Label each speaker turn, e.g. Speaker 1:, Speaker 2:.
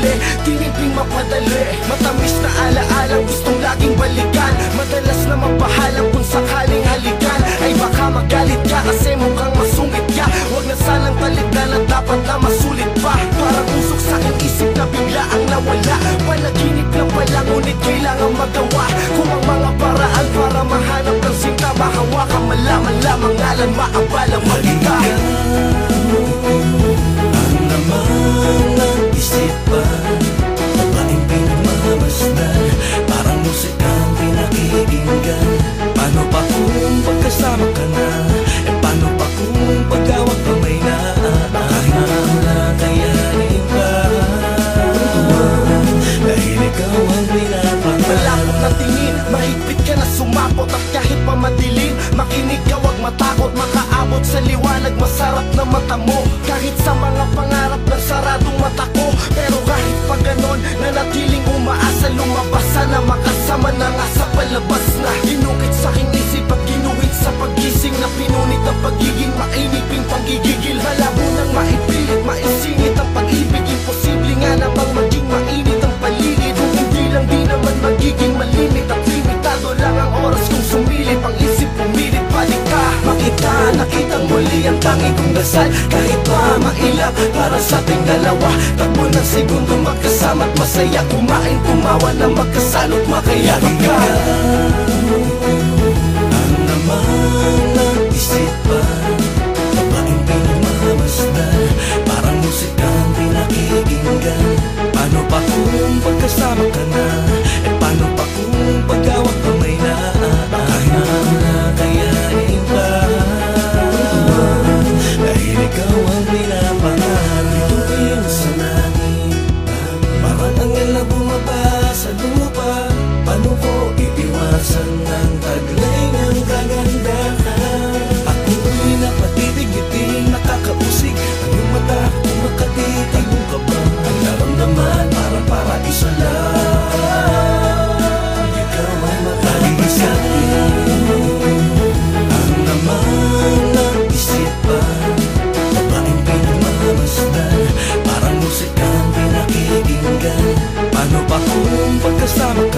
Speaker 1: huli, tiniping mapadali. Matamis na alaalang gustong laging balikan. Madalas na mapahalang kung sakaling halikan. Ay baka magalit ka kasi mukhang masungit ka. Huwag na sanang talitan at dapat na masulit pa. Parang usok sa aking isip na bigla ang nawala. Panaginip na pala ngunit kailangan magawa. Kung ang mga paraan para mahanap ng sinta, mahawakan, malaman lamang alam, maabalang magika.
Speaker 2: Ang laman ng isipan, babaeng pinagmamasdan, parang musikang pinakikinggan. Paano pa kung pagkasama ka na? E paano pa kung pagkawag kamay na? Kahit na wala kayanin pa, dahil ikaw ang pinapangarap.
Speaker 1: Malapot na tingin, mahigpit ka na sumapot. At kahit pa madilim, makinig ka, wag matakot. Makaabot sa liwanag, masarap na mata mo. Kahit sa mga pangarap ng saradong mata ko. Pero kahit pa ganon, nanatiling umaasa. Lumabas sana, makasama na nga sa palabas na. Inukit sa aking isip at ginuhit sa paggising. Na pinunit ang pagiging mainiping panggigigil. Malabo nang maipilit, maisingit ang pag-ibig. Imposible nga namang maging mainit ang paligid. Kung hindi lang di naman magiging malimit at limitado lang ang oras kung sumilip ang isip, pumilit, balik ka. Makita, nakitang muli ang tangi kong dasal. Kahit pa mailap para sa ating dalawa. Takbo ng segundo magkasama't masaya. Kumain, kumawa na magkasalot, makayanin ka.
Speaker 2: Ang laman ng isipan, babaeng pinagmamasdan, parang musikang pinakikinggan. Paano pa kung pagkasama ka na? E paano pa kung pagkawag kamay na? Kahit na wala kayanin pa, dahil ikaw ang pinapangarap. Bituin sa langit, parang anghel na bumaba sa lupa. Paano ko iiwasan ang taglay ng kagandahan? Ako'y napatitig-iting, nakakausig ang iyong mata kung makatitig mo ka ba? Ang naramdaman para paraiso lang. Ikaw ay makalimutan. Ang laman ng isipan, babaeng pinagmamasdan, parang musikang pinakikinggan. Paano pa kung pagkasama ka